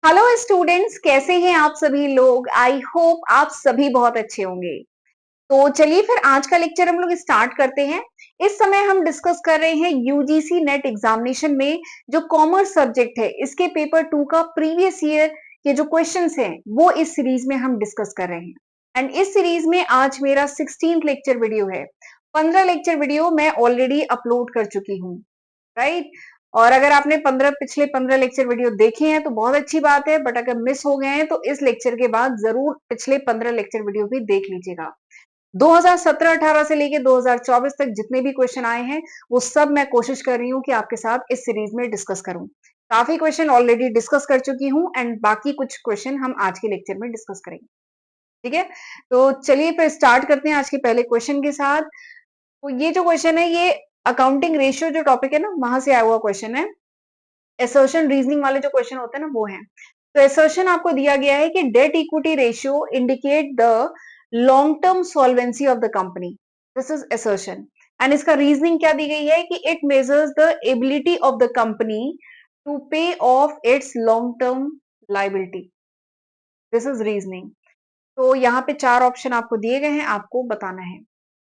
Hello students, कैसे हैं आप सभी लोग। आई होप आप सभी बहुत अच्छे होंगे। तो चलिए फिर आज का लेक्चर हम लोग स्टार्ट करते हैं। इस समय हम डिस्कस कर रहे हैं यूजीसी नेट एग्जामिनेशन में जो कॉमर्स सब्जेक्ट है इसके पेपर 2 का प्रीवियस ईयर के जो क्वेश्चंस हैं वो इस सीरीज में हम डिस्कस कर रहे हैं। एंड इस सीरीज में आज मेरा 16th लेक्चर वीडियो है। 15 लेक्चर वीडियो मैं ऑलरेडी अपलोड कर चुकी हूँ, राइट। और अगर आपने पिछले 15 लेक्चर वीडियो देखे हैं तो बहुत अच्छी बात है, बट अगर मिस हो गए हैं तो इस लेक्चर के बाद जरूर पिछले 15 लेक्चर वीडियो भी देख लीजिएगा। 2017-18 से लेके 2024 तक जितने भी क्वेश्चन आए हैं वो सब मैं कोशिश कर रही हूँ कि आपके साथ इस सीरीज में डिस्कस करूं। काफी क्वेश्चन ऑलरेडी डिस्कस कर चुकी हूँ एंड बाकी कुछ क्वेश्चन हम आज के लेक्चर में डिस्कस करेंगे। ठीक है, तो चलिए फिर स्टार्ट करते हैं आज के पहले क्वेश्चन के साथ। तो ये जो क्वेश्चन है ये अकाउंटिंग रेशियो जो टॉपिक है ना वहां से आया हुआ क्वेश्चन है। एसर्शन रीजनिंग वाले जो क्वेश्चन होते हैं ना वो हैं। तो एसर्शन आपको दिया गया है कि debt equity ratio indicate the long term solvency of the company. This is assertion and इसका रीजनिंग क्या दी गई है कि it measures the ability of the company to pay off its long term liability. This is reasoning. तो यहाँ पे चार ऑप्शन आपको दिए गए हैं, आपको बताना है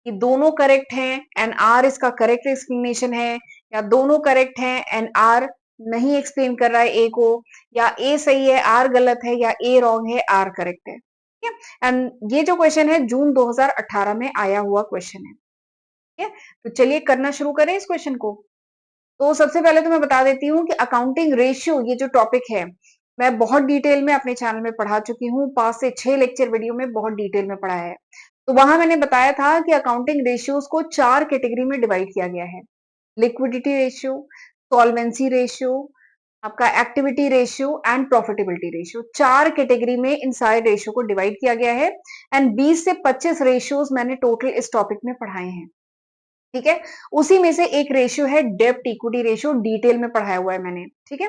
कि दोनों करेक्ट हैं एंड आर इसका करेक्ट एक्सप्लेनेशन है, या दोनों करेक्ट हैं एंड आर नहीं एक्सप्लेन कर रहा है ए को, या ए सही है आर गलत है, या ए रॉन्ग है आर करेक्ट है। ठीक है, एंड ये जो क्वेश्चन है जून 2018 में आया हुआ क्वेश्चन है। ठीक है, तो चलिए करना शुरू करें इस क्वेश्चन को। तो सबसे पहले तो मैं बता देती हूँ कि अकाउंटिंग रेशियो ये जो टॉपिक है मैं बहुत डिटेल में अपने चैनल में पढ़ा चुकी हूँ। 5 से 6 लेक्चर वीडियो में बहुत डिटेल में पढ़ा है। तो वहां मैंने बताया था कि अकाउंटिंग रेशियोज को 4 कैटेगरी में डिवाइड किया गया है। लिक्विडिटी रेशियो, सॉल्वेंसी रेशियो, आपका activity ratio and profitability ratio, 4 category में इन सारे रेशियो को डिवाइड किया गया है। एंड 20 से 25 रेशियोज मैंने टोटल इस टॉपिक में पढ़ाए हैं। ठीक है, उसी में से एक रेशियो है डेब्ट इक्विटी रेशियो, डिटेल में पढ़ाया हुआ है मैंने। ठीक है,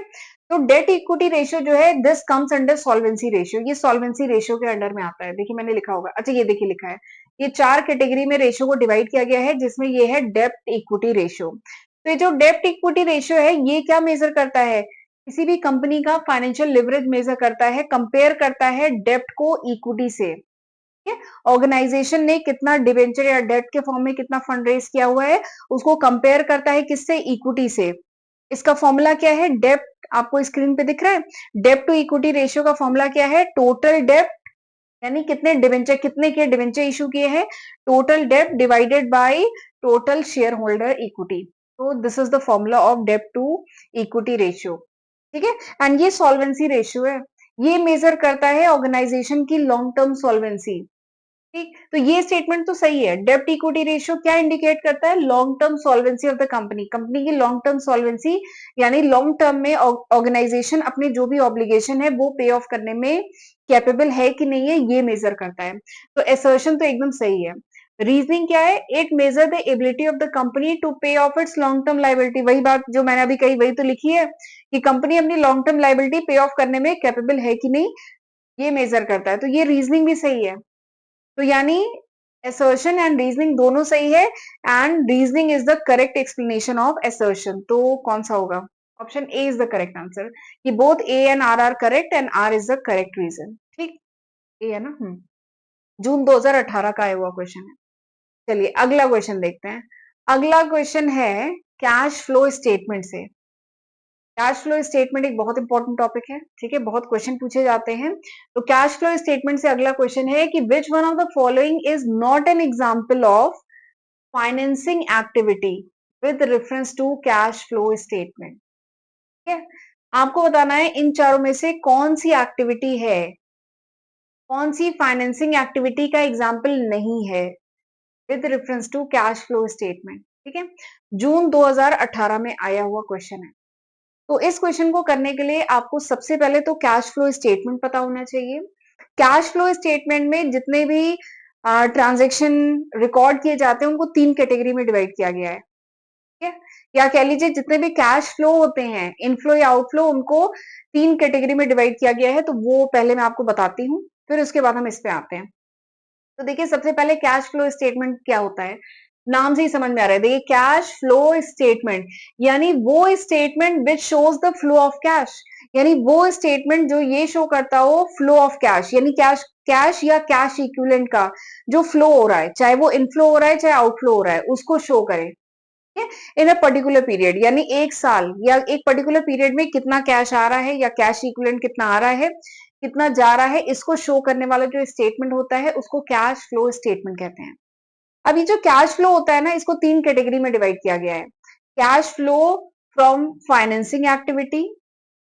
तो डेट इक्विटी रेशियो जो है this comes under solvency ratio, ये सॉल्वेंसी रेशियो के अंडर में आता है। देखिए मैंने लिखा होगा, अच्छा ये देखिए लिखा है, ये 4 कैटेगरी में रेशियो को डिवाइड किया गया है जिसमें ये है डेब्ट इक्विटी रेशियो। तो ये जो डेब्ट इक्विटी रेशियो है ये क्या मेजर करता है, किसी भी कंपनी का फाइनेंशियल लिवरेज मेजर करता है, कंपेयर करता है डेब्ट को इक्विटी से। ऑर्गेनाइजेशन ने कितना डिवेंचर या डेट के फॉर्म में कितना फंड रेज किया हुआ है उसको कंपेयर करता है किससे, इक्विटी से। इसका फॉर्मूला क्या है, डेप्ट आपको स्क्रीन पे दिख रहा है। डेप्ट टू इक्विटी रेशियो का फॉर्मूला क्या है, टोटल डेप्ट यानी कितने डिवेंचर, कितने के डिवेंचर इशू किए हैं, टोटल डेप्ट divided by total share holder equity. तो this is the formula of डेप्ट टू इक्विटी रेशियो। ठीक है, एंड ये सॉल्वेंसी रेशियो है, ये मेजर करता है ऑर्गेनाइजेशन की लॉन्ग टर्म सॉल्वेंसी। ठीक, तो ये स्टेटमेंट तो सही है। डेब्ट इक्विटी रेशियो क्या इंडिकेट करता है, long term solvency of the company, company की लॉन्ग टर्म सॉल्वेंसी, यानी लॉन्ग टर्म में ऑर्गेनाइजेशन अपने जो भी ऑब्लिगेशन है वो पे ऑफ करने में कैपेबल है कि नहीं है, ये मेजर करता है। तो एसर्शन तो एकदम सही है। रीजनिंग क्या है, it measure the ability of the company to pay off its long term liability, वही बात जो मैंने अभी कही वही तो लिखी है कि कंपनी अपनी लॉन्ग टर्म लाइबिलिटी पे ऑफ करने में कैपेबल है कि नहीं, ये मेजर करता है। तो ये रीजनिंग भी सही है। तो यानी assertion एंड रीजनिंग दोनों सही है and reasoning is the correct explanation of assertion। तो कौन सा होगा, option A is the correct answer, कि both A and R correct and R is the correct reason. ठीक, ए है ना। जून 2018 का आया हुआ क्वेश्चन है। चलिए अगला क्वेश्चन देखते हैं। अगला क्वेश्चन है कैश फ्लो स्टेटमेंट से। कैश फ्लो स्टेटमेंट एक बहुत इंपॉर्टेंट टॉपिक है। ठीक है, बहुत क्वेश्चन पूछे जाते हैं। तो कैश फ्लो स्टेटमेंट से अगला क्वेश्चन है कि which one of the following is not an example of financing activity with reference to cash flow statement. ठीक है, आपको बताना है इन चारों में से कौन सी एक्टिविटी है, कौन सी फाइनेंसिंग एक्टिविटी का एग्जाम्पल नहीं है with reference to cash flow statement. ठीक है, जून 2018 में आया हुआ क्वेश्चन है। तो इस क्वेश्चन को करने के लिए आपको सबसे पहले तो कैश फ्लो स्टेटमेंट पता होना चाहिए। कैश फ्लो स्टेटमेंट में जितने भी ट्रांजैक्शन रिकॉर्ड किए जाते हैं उनको 3 कैटेगरी में डिवाइड किया गया है। ठीक है, या कह लीजिए जितने भी कैश फ्लो होते हैं, इनफ्लो या आउटफ्लो, उनको 3 कैटेगरी में डिवाइड किया गया है। तो वो पहले मैं आपको बताती हूँ, फिर उसके बाद हम इस पे आते हैं। तो देखिए सबसे पहले कैश फ्लो स्टेटमेंट क्या होता है, नाम से ही समझ में आ रहा है। देखिए कैश फ्लो स्टेटमेंट यानी वो statement which shows the flow of cash, यानी वो स्टेटमेंट जो ये शो करता हो फ्लो ऑफ कैश, यानी कैश या कैश इक्विवेलेंट का जो फ्लो हो रहा है, चाहे वो इनफ्लो हो रहा है चाहे आउटफ्लो हो रहा है, उसको शो करे इन अ पर्टिकुलर पीरियड। यानी एक साल या एक पर्टिकुलर पीरियड में कितना कैश आ रहा है या कैश इक्विवेलेंट कितना आ रहा है, कितना जा रहा है, इसको शो करने वाला जो स्टेटमेंट होता है उसको कैश फ्लो स्टेटमेंट कहते हैं। अब ये जो कैश फ्लो होता है ना, इसको 3 कैटेगरी में डिवाइड किया गया है। Cash flow from financing activity,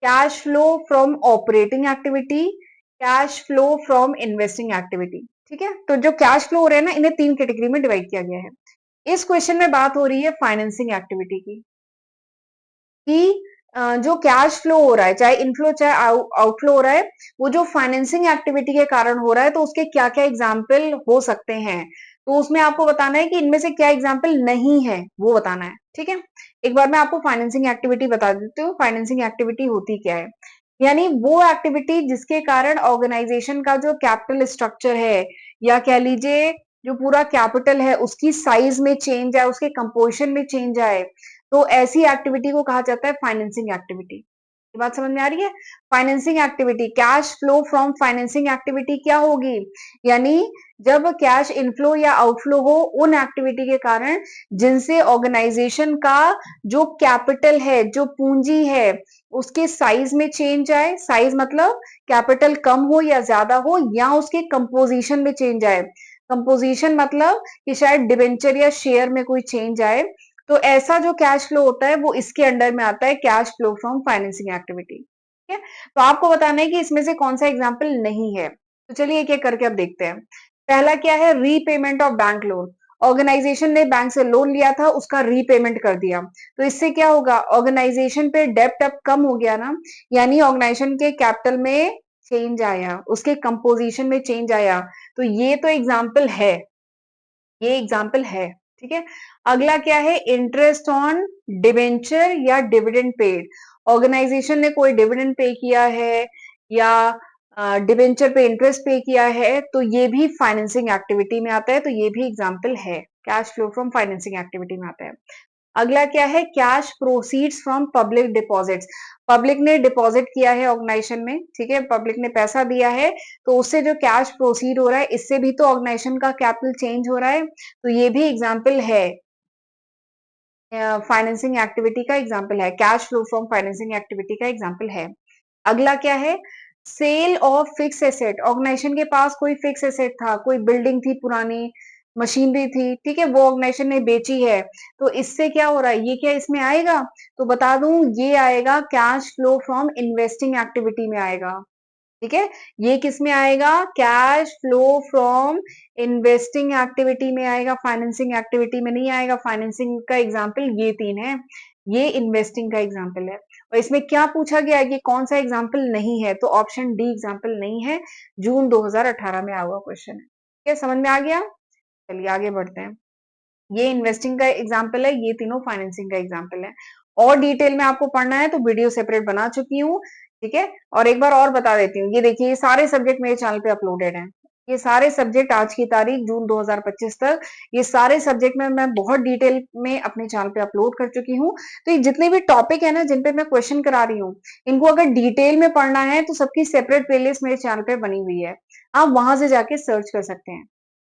cash flow from operating activity, cash flow from investing activity. ठीक है, तो जो कैश फ्लो हो रहे हैं ना, इन्हें 3 कैटेगरी में डिवाइड किया गया है। इस क्वेश्चन में बात हो रही है फाइनेंसिंग एक्टिविटी की, कि जो कैश फ्लो हो रहा है, चाहे इनफ्लो चाहे आउटफ्लो हो रहा है, वो जो फाइनेंसिंग एक्टिविटी के कारण हो रहा है, तो उसके क्या क्या एग्जाम्पल हो सकते हैं। तो उसमें आपको बताना है कि इनमें से क्या एग्जाम्पल नहीं है, वो बताना है। ठीक है, एक बार मैं आपको फाइनेंसिंग एक्टिविटी बता देती हूँ। फाइनेंसिंग एक्टिविटी होती क्या है, यानी वो एक्टिविटी जिसके कारण ऑर्गेनाइजेशन का जो कैपिटल स्ट्रक्चर है, या कह लीजिए जो पूरा कैपिटल है उसकी साइज में चेंज आए, उसके कंपोजिशन में चेंज आए, तो ऐसी एक्टिविटी को कहा जाता है फाइनेंसिंग एक्टिविटी। ये बात समझ में आ रही है। Financing activity, cash flow from financing activity क्या होगी, यानी जब कैश इनफ्लो या आउटफ्लो हो उन एक्टिविटी के कारण जिनसे ऑर्गेनाइजेशन का जो कैपिटल है, जो पूंजी है, उसके साइज में चेंज आए। साइज मतलब कैपिटल कम हो या ज्यादा हो, या उसके कंपोजिशन में चेंज आए। कंपोजिशन मतलब कि शायद डिबेंचर या शेयर में कोई चेंज आए। तो ऐसा जो कैश फ्लो होता है वो इसके अंडर में आता है, cash flow from financing activity. ठीक है, तो आपको बताना है कि इसमें से कौन सा एग्जाम्पल नहीं है। तो चलिए एक एक करके अब देखते हैं। पहला क्या है, repayment of bank loan. Organisation ने बैंक से लोन लिया था, उसका रीपेमेंट कर दिया, तो इससे क्या होगा, ऑर्गेनाइजेशन पे डेप्ट अब कम हो गया ना, यानी ऑर्गेनाइजेशन के कैपिटल में चेंज आया, उसके कंपोजिशन में चेंज आया। तो ये तो एग्जाम्पल है, ये एग्जाम्पल है। ठीक है, अगला क्या है, इंटरेस्ट ऑन डिवेंचर या डिविडेंड पेड। ऑर्गेनाइजेशन ने कोई डिविडेंड पे किया है या डिवेंचर पे इंटरेस्ट पे किया है, तो ये भी फाइनेंसिंग एक्टिविटी में आता है, तो ये भी एग्जाम्पल है, cash flow from financing activity में आता है। अगला क्या है, cash proceeds from public deposits. Public ने डिपॉजिट किया है ऑर्गेनाइजेशन में, ठीक है, पब्लिक ने पैसा दिया है, तो उससे जो कैश प्रोसीड हो रहा है, इससे भी तो ऑर्गेनाइजेशन का कैपिटल चेंज हो रहा है, तो ये भी एग्जाम्पल है, फाइनेंसिंग एक्टिविटी का एग्जाम्पल है, cash flow from financing activity का एग्जाम्पल है। अगला क्या है, sale of fix asset. Organisation के पास कोई फिक्स एसेट था, कोई बिल्डिंग थी पुरानी, मशीनरी थी, ठीक है, वो ऑर्गेनाइजेशन ने बेची है, तो इससे क्या हो रहा है, ये क्या इसमें आएगा, तो बता दूं ये आएगा cash flow from investing activity में आएगा। ठीक है, ये किस में आएगा, cash flow from investing activity में आएगा, फाइनेंसिंग एक्टिविटी में नहीं आएगा। फाइनेंसिंग का एग्जाम्पल ये 3 है, ये इन्वेस्टिंग का एग्जाम्पल है। और इसमें क्या पूछा गया है कि कौन सा एग्जाम्पल नहीं है, तो ऑप्शन डी एग्जाम्पल नहीं है, जून 2018 में आया हुआ क्वेश्चन है। ठीक है, समझ में आ गया। चलिए आगे बढ़ते हैं। ये इन्वेस्टिंग का एग्जाम्पल है, ये तीनों फाइनेंसिंग का एग्जाम्पल है। और डिटेल में आपको पढ़ना है तो वीडियो सेपरेट बना चुकी हूँ। ठीक है, और एक बार और बता देती हूँ, ये देखिए ये सारे सब्जेक्ट मेरे चैनल पे अपलोडेड हैं। ये सारे सब्जेक्ट आज की तारीख जून 2025 तक, ये सारे सब्जेक्ट में मैं बहुत डिटेल में अपने चैनल पे अपलोड कर चुकी हूँ। तो ये जितने भी टॉपिक है ना जिन पे मैं क्वेश्चन करा रही हूँ, इनको अगर डिटेल में पढ़ना है तो सबकी सेपरेट प्लेलिस्ट मेरे चैनल पे बनी हुई है, आप वहां से जाके सर्च कर सकते हैं,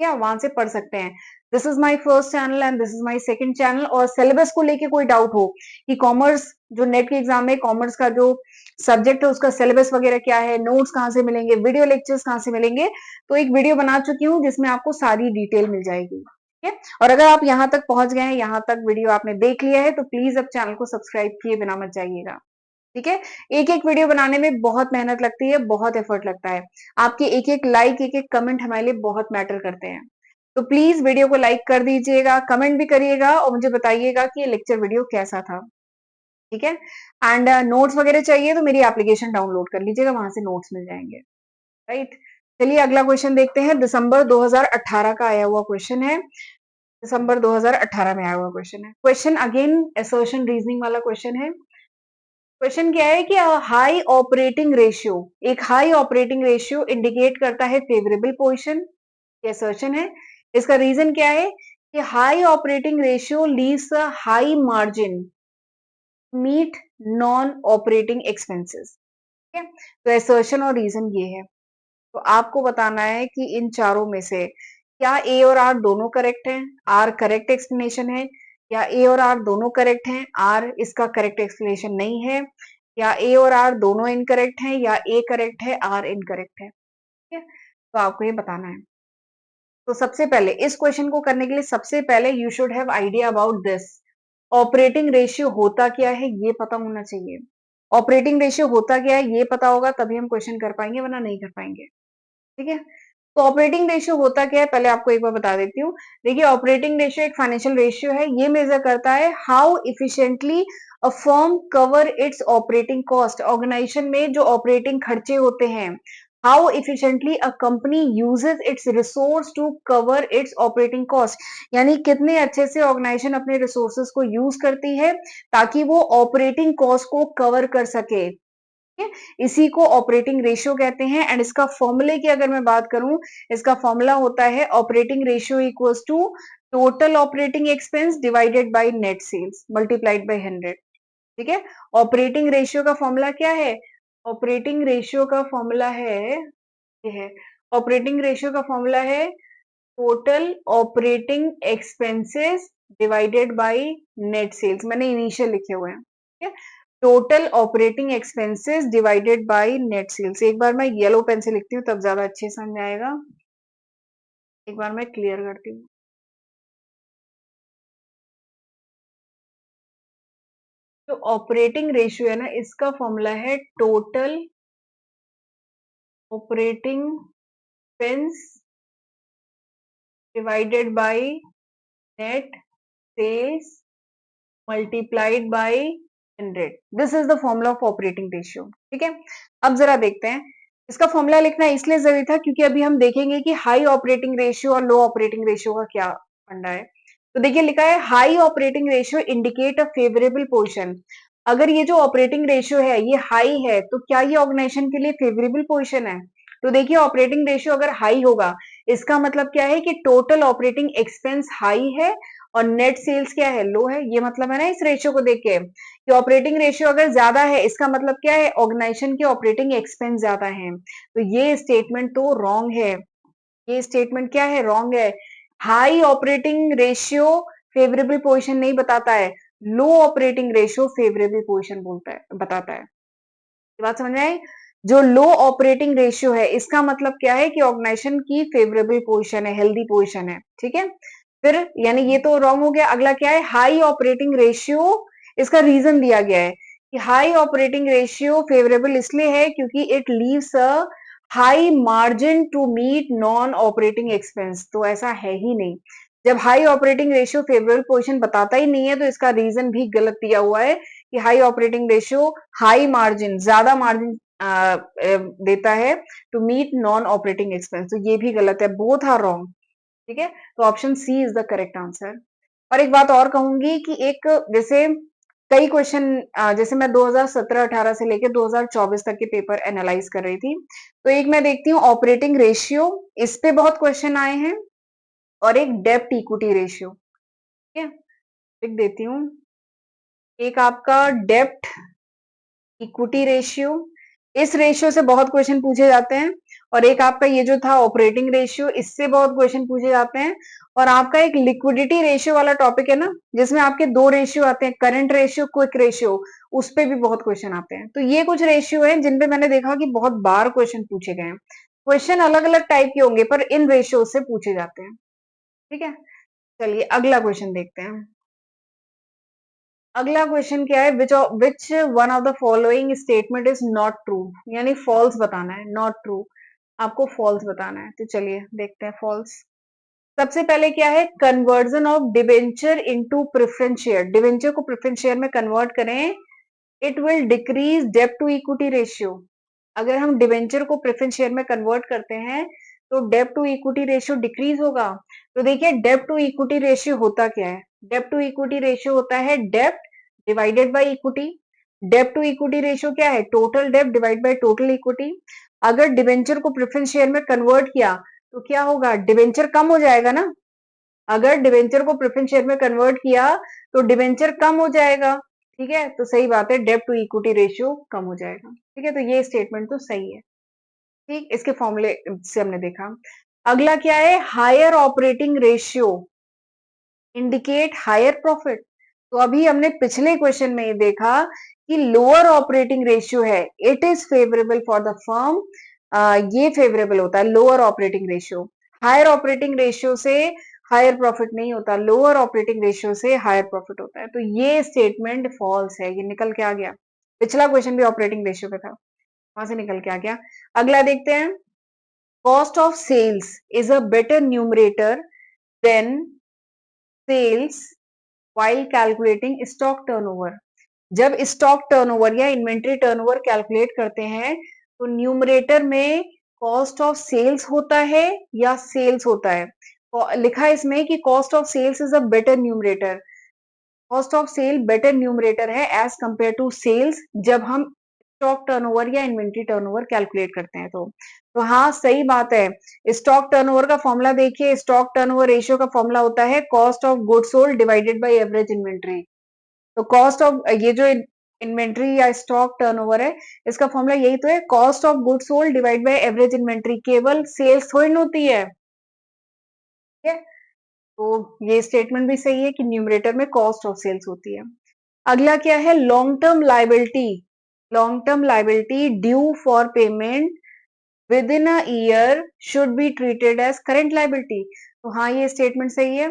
क्या वहां से पढ़ सकते हैं। This is my first channel and this is my second channel. और सिलेबस को लेके कोई डाउट हो कि कॉमर्स जो नेट के एग्जाम में कॉमर्स का जो सब्जेक्ट है उसका सिलेबस वगैरह क्या है, नोट्स कहाँ से मिलेंगे, वीडियो लेक्चर्स कहाँ से मिलेंगे, तो एक वीडियो बना चुकी हूँ जिसमें आपको सारी डिटेल मिल जाएगी। ठीक है, और अगर आप यहाँ तक पहुंच गए हैं, यहाँ तक वीडियो आपने देख लिया है, तो प्लीज अब चैनल को सब्सक्राइब किए बिना मत जाइएगा। ठीक है, एक एक वीडियो बनाने में बहुत मेहनत लगती है, बहुत एफर्ट लगता है, आपके एक एक लाइक, एक एक कमेंट हमारे लिए बहुत मैटर करते हैं। तो प्लीज वीडियो को लाइक कर दीजिएगा, कमेंट भी करिएगा और मुझे बताइएगा कि ये लेक्चर वीडियो कैसा था। ठीक है, एंड नोट्स वगैरह चाहिए तो मेरी एप्लीकेशन डाउनलोड कर लीजिएगा, वहां से नोट्स मिल जाएंगे। राइट, चलिए अगला क्वेश्चन देखते हैं। दिसंबर 2018 का आया हुआ क्वेश्चन है, दिसंबर 2018 में आया हुआ क्वेश्चन है। क्वेश्चन अगेन असर्शन रीजनिंग वाला क्वेश्चन है। क्वेश्चन क्या है कि हाई ऑपरेटिंग रेशियो, एक हाई ऑपरेटिंग रेशियो इंडिकेट करता है फेवरेबल पोजीशन, ये असर्शन है। इसका रीजन क्या है कि high operating ratio leaves a high margin meet non operating expenses. ठीक है, तो असर्शन और रीजन ये है। तो आपको बताना है कि इन चारों में से क्या ए और आर दोनों करेक्ट हैं, आर करेक्ट एक्सप्लेनेशन है, या ए और आर दोनों करेक्ट हैं, आर इसका करेक्ट एक्सप्लेनेशन नहीं है, या ए और आर दोनों इनकरेक्ट हैं, या ए करेक्ट है आर इनकरेक्ट है। ठीक है, तो आपको ये बताना है। तो सबसे पहले इस क्वेश्चन को करने के लिए सबसे पहले you should have idea about this. Operating ratio होता क्या है ये पता होना चाहिए। ऑपरेटिंग रेशियो होता क्या है ये पता होगा तभी हम क्वेश्चन कर पाएंगे, वरना नहीं कर पाएंगे। ठीक है, तो ऑपरेटिंग रेशियो होता क्या है पहले आपको एक बार बता देती हूँ। देखिए, ऑपरेटिंग रेशियो एक फाइनेंशियल रेशियो है। ये मेजर करता है how efficiently a firm cover its operating cost. Organisation में जो ऑपरेटिंग खर्चे होते हैं, how efficiently a company uses its resource to cover its operating cost, यानी कितने अच्छे से ऑर्गेनाइजेशन अपने रिसोर्सेज को यूज करती है ताकि वो ऑपरेटिंग कॉस्ट को कवर कर सके। ठीक है, इसी को ऑपरेटिंग रेशियो कहते हैं। एंड इसका फॉर्मूले की अगर मैं बात करूं, इसका फॉर्मूला होता है operating ratio equals to total operating expense divided by net sales multiplied by 100। ठीक है, ऑपरेटिंग रेशियो का फॉर्मूला क्या है? ऑपरेटिंग रेशियो का फॉर्मूला है, ये है, ऑपरेटिंग रेशियो का फॉर्मूला है total operating expenses divided by net sales. मैंने इनिशियल लिखे हुए हैं। ठीक है, total operating expenses divided by net sales. एक बार मैं येलो पेन से लिखती हूँ तब ज्यादा अच्छे समझ आएगा। एक बार मैं क्लियर करती हूँ। तो ऑपरेटिंग रेशियो है ना, इसका फॉर्मूला है total operating expense divided by net sales multiplied by 100। This is the formula of operating ratio. ठीक है, अब जरा देखते हैं। इसका फॉर्मूला लिखना इसलिए जरूरी था क्योंकि अभी हम देखेंगे कि हाई ऑपरेटिंग रेशियो और लो ऑपरेटिंग रेशियो का क्या फंडा है। तो देखिए, लिखा है high operating ratio indicate a favourable position. अगर ये जो ऑपरेटिंग रेशियो है ये हाई है तो क्या ये ऑर्गेनाइजेशन के लिए फेवरेबल पोजीशन है? तो देखिए, ऑपरेटिंग रेशियो अगर हाई होगा इसका मतलब क्या है कि टोटल ऑपरेटिंग एक्सपेंस हाई है और नेट सेल्स क्या है? लो है। ये मतलब है ना इस रेशियो को देख के कि ऑपरेटिंग रेशियो अगर ज्यादा है इसका मतलब क्या है? ऑर्गेनाइजेशन के ऑपरेटिंग एक्सपेंस ज्यादा है। तो ये स्टेटमेंट तो रॉन्ग है। ये स्टेटमेंट क्या है? रॉन्ग है। High operating ratio favourable position नहीं बताता है, लो ऑपरेटिंग रेशियो फेवरेबल पोजीशन बोलता है, बताता है। ये बात समझ में आई? जो लो ऑपरेटिंग रेशियो है इसका मतलब क्या है कि ऑर्गेनाइजेशन की फेवरेबल पोजीशन है, हेल्दी पोजीशन है। ठीक है, फिर यानी ये तो रॉन्ग हो गया। अगला क्या है? High operating ratio. इसका रीजन दिया गया है कि हाई ऑपरेटिंग रेशियो फेवरेबल इसलिए है क्योंकि it leaves a high margin to meet non operating expense. तो ऐसा है ही नहीं। जब high operating ratio favourable position बताता ही नहीं है तो इसका रीजन भी गलत दिया हुआ है कि high operating ratio high margin, ज्यादा मार्जिन देता है to meet non operating expense. तो ये भी गलत है, बोथ आर रॉन्ग। ठीक है, तो option C is the correct answer. और एक बात और कहूंगी कि एक जैसे कई क्वेश्चन, जैसे मैं 2017-18 से लेकर 2024 तक के पेपर एनालाइज कर रही थी, तो एक मैं देखती हूँ ऑपरेटिंग रेशियो, इस पे बहुत क्वेश्चन आए हैं, और एक डेप्ट इक्विटी रेशियो। ठीक है, लिख देती हूँ। एक आपका डेप्ट इक्विटी रेशियो, इस रेशियो से बहुत क्वेश्चन पूछे जाते हैं। और एक आपका ये जो था ऑपरेटिंग रेशियो, इससे बहुत क्वेश्चन पूछे जाते हैं। और आपका एक लिक्विडिटी रेशियो वाला टॉपिक है ना, जिसमें आपके दो रेशियो आते हैं, करंट रेशियो, क्विक रेशियो, उस पे भी बहुत क्वेश्चन आते हैं। तो ये कुछ रेशियो है जिनपे मैंने देखा कि बहुत बार क्वेश्चन पूछे गए हैं। क्वेश्चन अलग अलग टाइप के होंगे पर इन रेशियो से पूछे जाते हैं। ठीक है, चलिए अगला क्वेश्चन देखते हैं। अगला क्वेश्चन क्या है? विच one of the following statement is not true, यानी फॉल्स बताना है। नॉट ट्रू, आपको फॉल्स बताना है। तो चलिए देखते हैं फॉल्स। सबसे पहले क्या है? Conversion of debenture into preference share. Debenture को प्रेफरेंस शेयर में कन्वर्ट करें, इट विल डिक्रीज डेब्ट टू इक्विटी रेशियो। अगर हम डिवेंचर को प्रेफरेंस शेयर में कन्वर्ट करते हैं तो डेब्ट टू इक्विटी रेशियो डिक्रीज होगा। तो देखिए, डेब्ट टू इक्विटी रेशियो होता क्या है? डेब्ट टू इक्विटी रेशियो होता है डेब्ट डिवाइडेड बाय इक्विटी। डेब्ट टू इक्विटी रेशियो क्या है? टोटल डेब्ट डिवाइड बाय टोटल इक्विटी। अगर डिवेंचर को प्रेफरेंस शेयर में कन्वर्ट किया तो क्या होगा? डिवेंचर कम हो जाएगा ना। अगर डिवेंचर को प्रेफरेंस शेयर में कन्वर्ट किया तो डिवेंचर कम हो जाएगा। ठीक है, तो सही बात है, डेब्ट टू इक्विटी रेशियो कम हो जाएगा। ठीक है, तो ये स्टेटमेंट तो सही है। ठीक, इसके फॉर्मूले से हमने देखा। अगला क्या है, higher operating ratio indicate higher profit. तो अभी हमने पिछले क्वेश्चन में ये देखा कि लोअर ऑपरेटिंग रेशियो है, it is favourable for the firm, ये फेवरेबल होता है lower operating ratio. Higher operating ratio से हायर प्रॉफिट नहीं होता, लोअर ऑपरेटिंग रेशियो से हायर प्रॉफिट होता है। तो ये स्टेटमेंट फॉल्स है, ये निकल के आ गया। पिछला क्वेश्चन भी ऑपरेटिंग रेशियो पे था, वहां से निकल के आ गया। अगला देखते हैं, cost of sales is a better numerator than sales while calculating stock turnover। जब स्टॉक टर्नओवर या इन्वेंट्री टर्नओवर कैलकुलेट करते हैं तो न्यूमरेटर में कॉस्ट ऑफ सेल्स होता है या सेल्स होता है। लिखा है इसमें कि cost of sales is a better numerator, cost of sale better numerator है एज कंपेयर टू सेल्स जब हम स्टॉक टर्नओवर या इन्वेंट्री टर्नओवर कैलकुलेट करते हैं। तो हाँ सही बात है। स्टॉक टर्नओवर का फॉर्मूला देखिए, स्टॉक टर्नओवर रेशियो का फॉर्मूला होता है cost of goods sold divided by average inventory. तो कॉस्ट ऑफ ये जो इन्वेंट्री या स्टॉक टर्नओवर है, इसका फॉर्मूला यही तो है, cost of goods sold divide by average inventory. केवल सेल्स थोड़ी ना होती है। ठीक है, तो ये स्टेटमेंट भी सही है कि न्यूमरेटर में कॉस्ट ऑफ सेल्स होती है। अगला क्या है, long term liability, long term liability due for payment within a year should be treated as current liability. तो हाँ ये स्टेटमेंट सही है।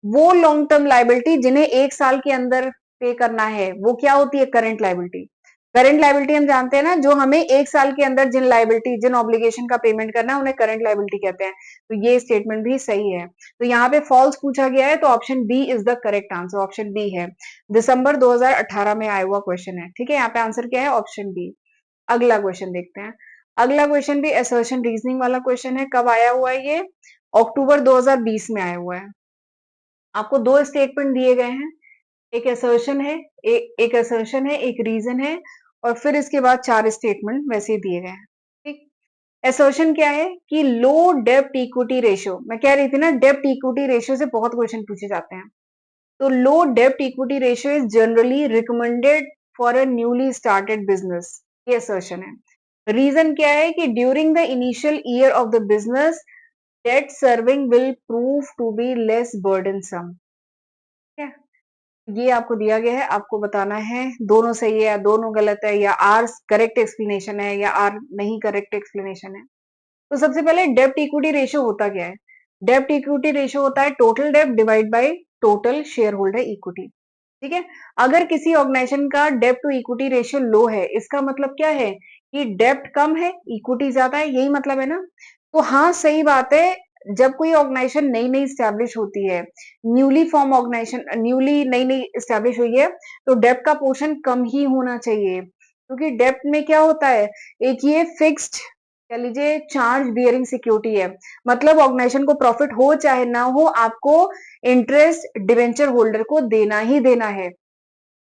वो लॉन्ग टर्म लाइबिलिटी जिन्हें एक साल के अंदर पे करना है वो क्या होती है, करंट लाइबिलिटी। करंट लाइबिलिटी हम जानते हैं ना, जो हमें एक साल के अंदर जिन लाइबिलिटी जिन ऑब्लिगेशन का पेमेंट करना है उन्हें करंट लाइबिलिटी कहते हैं। तो ये स्टेटमेंट भी सही है। तो यहाँ पे फॉल्स पूछा गया है, तो option B is the correct answer, option B है। दिसंबर 2018 में आया हुआ क्वेश्चन है। ठीक है, यहाँ पे आंसर क्या है, ऑप्शन बी। अगला क्वेश्चन देखते हैं। अगला क्वेश्चन भी असर्शन रीजनिंग वाला क्वेश्चन है। कब आया हुआ है ये, अक्टूबर 2020 में आया हुआ है। आपको दो स्टेटमेंट दिए गए हैं, एक असर्शन है, एक असर्शन है, एक रीजन है, और फिर इसके बाद चार स्टेटमेंट वैसे ही दिए गए हैं। ठीक, असर्शन क्या है कि लो डेब्ट इक्विटी रेशियो, मैं कह रही थी ना डेब्ट इक्विटी रेशियो से बहुत क्वेश्चन पूछे जाते हैं। तो लो डेब्ट equity ratio is generally recommended for a newly started business, ये असर्शन है। रीजन क्या है कि during the initial year of the business debt serving will prove to be less burdensome. ये आपको दिया गया है, आपको बताना है दोनों सही है या दोनों गलत है, या आर करेक्ट एक्सप्लेनेशन है या आर नहीं करेक्ट एक्सप्लेनेशन है। तो सबसे पहले डेब्ट इक्विटी रेशियो होता क्या है, डेब्ट इक्विटी रेशियो होता है टोटल डेब्ट divide by total share holder equity. ठीक है, अगर किसी ऑर्गेनाइजेशन का डेब्ट टू इक्विटी रेशियो लो है, इसका मतलब क्या है कि डेब्ट कम है इक्विटी ज्यादा है, यही मतलब है ना। तो हाँ सही बात है, जब कोई ऑर्गेनाइजेशन नई नई स्टैब्लिश होती है, न्यूली फॉर्म ऑर्गेनाइजेशन नई नई स्टैब्लिश हुई है, तो डेब्ट का पोर्शन कम ही होना चाहिए। क्योंकि डेब्ट में क्या होता है, एक ये फिक्स्ड कह लीजिए चार्ज बियरिंग सिक्योरिटी है, मतलब ऑर्गेनाइजेशन को प्रॉफिट हो चाहे ना हो, आपको इंटरेस्ट डिवेंचर होल्डर को देना ही देना है।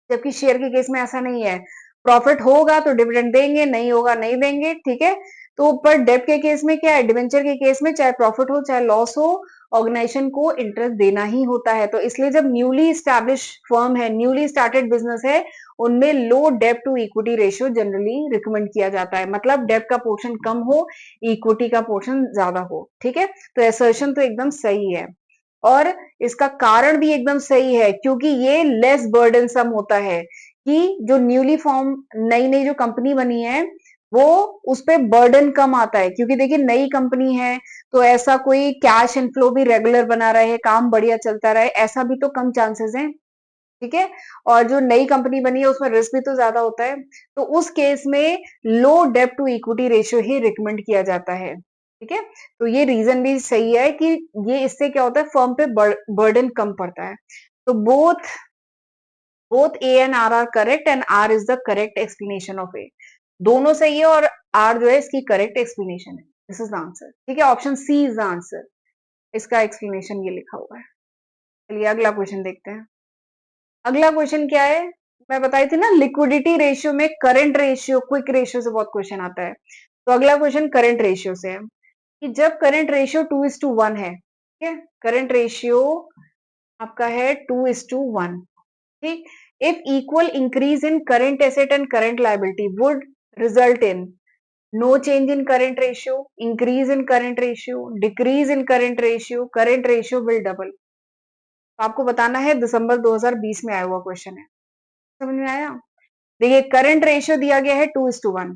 जबकि शेयर के केस में ऐसा नहीं है, प्रॉफिट होगा तो डिविडेंड देंगे, नहीं होगा नहीं देंगे। ठीक है, तो पर डेब्ट के केस में क्या है, डिवेंचर के केस में चाहे प्रॉफिट हो चाहे लॉस हो, ऑर्गेनाइजेशन को इंटरेस्ट देना ही होता है। तो इसलिए जब न्यूली स्टैब्लिश फर्म है, न्यूली स्टार्टेड बिजनेस है, उनमें लो डेब्ट to equity ratio generally recommend किया जाता है, मतलब डेब्ट का पोर्शन कम हो, इक्विटी का पोर्शन ज्यादा हो। ठीक है, तो एसर्शन तो एकदम सही है, और इसका कारण भी एकदम सही है, क्योंकि ये लेस बर्डनसम होता है कि जो न्यूली फॉर्म नई नई जो कंपनी बनी है वो उस पे बर्डन कम आता है। क्योंकि देखिए नई कंपनी है तो ऐसा कोई कैश इनफ्लो भी रेगुलर बना रहे, काम बढ़िया चलता रहे, ऐसा भी तो कम चांसेस हैं। ठीक है, और जो नई कंपनी बनी है उसमें रिस्क भी तो ज्यादा होता है। तो उस केस में लो डेब्ट टू इक्विटी रेशियो ही रिकमेंड किया जाता है। ठीक है, तो ये रीजन भी सही है कि ये इससे क्या होता है, फर्म पे बर्डन कम पड़ता है। तो both both A and R correct, and R is the correct explanation of A. दोनों सही है और आर जो है इसकी करेक्ट एक्सप्लेनेशन है। This is the answer. ठीक है, option C is the answer, इसका एक्सप्लेनेशन ये लिखा हुआ है। चलिए अगला क्वेश्चन देखते हैं। अगला क्वेश्चन क्या है, मैं बताई थी ना लिक्विडिटी रेशियो में करंट रेशियो क्विक रेशियो से बहुत क्वेश्चन आता है। तो अगला क्वेश्चन करंट रेशियो से है कि जब करंट रेशियो 2:1 है, ठीक है, करंट रेशियो आपका है 2:1। ठीक, if equal increase in current asset and current liability would result in no change in current ratio, increase in current ratio, decrease in current ratio will double. तो आपको बताना है दिसंबर 2020 में आया हुआ क्वेश्चन है, समझ में आया? देखिए करंट रेशियो दिया गया है 2:1,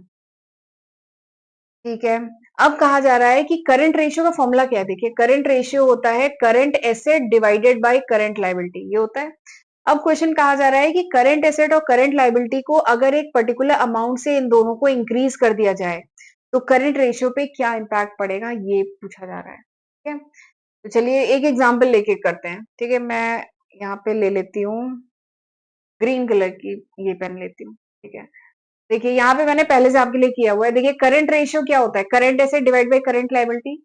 ठीक है। अब कहा जा रहा है कि करंट रेशियो का फॉर्मूला क्या है, देखिए करंट रेशियो होता है current asset divided by current liability, ये होता है। अब क्वेश्चन कहा जा रहा है कि करंट एसेट और करंट लायबिलिटी को अगर एक पर्टिकुलर अमाउंट से इन दोनों को इंक्रीज कर दिया जाए तो करंट रेशियो पे क्या इंपैक्ट पड़ेगा, ये पूछा जा रहा है, ठीक है। तो चलिए एक एग्जाम्पल लेके करते हैं, ठीक है। मैं यहाँ पे ले लेती हूँ ग्रीन कलर की, ये पेन लेती हूँ, ठीक है। देखिए यहाँ पे मैंने पहले से आपके लिए किया हुआ है। देखिए करंट रेशियो क्या होता है, current asset divide by current liability.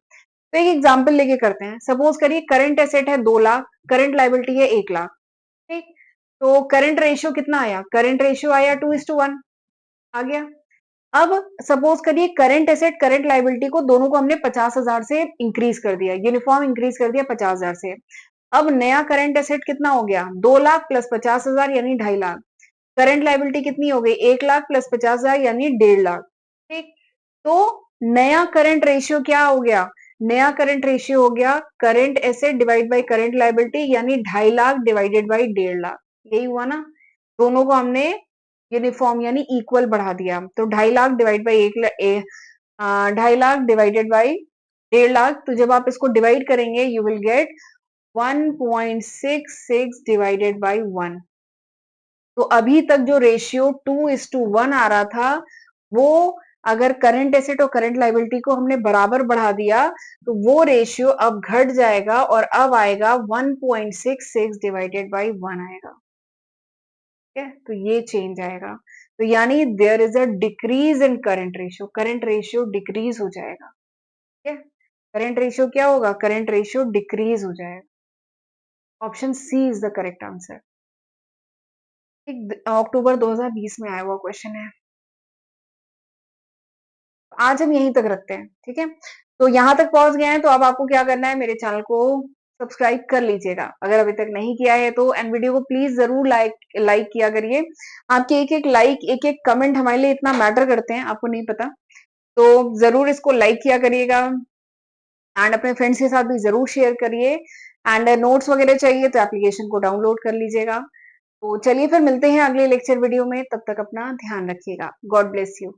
तो एक एग्जांपल लेके करते हैं। सपोज करिए करंट एसेट है 2 लाख, करंट लायबिलिटी है 1 लाख, ठीक। तो करंट रेशियो कितना आया, करंट रेशियो आया 2:1 आ गया। अब सपोज करिए करंट एसेट करंट लायबिलिटी को दोनों को हमने 50,000 से इंक्रीज कर दिया, यूनिफॉर्म इंक्रीज कर दिया 50,000 से। अब नया करंट एसेट कितना हो गया, 2 लाख प्लस 50,000 यानी 2.5 लाख। करंट लायबिलिटी कितनी हो गई, 1 लाख प्लस 50,000 यानी 1.5 लाख, ठीक। तो नया करंट रेशियो क्या हो गया, नया करंट रेशियो हो गया current asset divide by current liability यानी 2.5 लाख डिवाइडेड बाय 1.5 लाख, यही हुआ ना। दोनों को हमने यूनिफॉर्म यानी इक्वल बढ़ा दिया, तो 2.5 lakh divide by 2.5 lakh divided by 1.5 lakh. तो जब आप इसको डिवाइड करेंगे you will get 1.66 divided by 1। तो अभी तक जो रेशियो 2:1 आ रहा था, वो अगर करंट एसेट और करंट लायबिलिटी को हमने बराबर बढ़ा दिया तो वो रेशियो अब घट जाएगा और अब आएगा 1.66 डिवाइडेड बाय 1 आएगा, ठीक है। तो ये चेंज आएगा, तो यानी there is a decrease in current ratio decrease हो जाएगा, ठीक है। करंट रेशियो क्या होगा, करंट रेशियो डिक्रीज हो जाएगा। Option C is the correct answer. अक्टूबर 2020 में आया हुआ क्वेश्चन है। आज हम यहीं तक रखते हैं, ठीक है। तो यहाँ तक पहुंच गए हैं, तो अब आपको क्या करना है, मेरे चैनल को सब्सक्राइब कर लीजिएगा अगर अभी तक नहीं किया है तो, एंड वीडियो को प्लीज जरूर लाइक किया करिए। आपके एक एक लाइक, एक एक कमेंट हमारे लिए इतना मैटर करते हैं, आपको नहीं पता। तो जरूर इसको लाइक किया करिएगा एंड अपने फ्रेंड्स के साथ भी जरूर शेयर करिए। एंड नोट्स वगैरह चाहिए तो एप्लीकेशन को डाउनलोड कर लीजिएगा। तो चलिए फिर मिलते हैं अगले लेक्चर वीडियो में, तब तक अपना ध्यान रखिएगा। God bless you.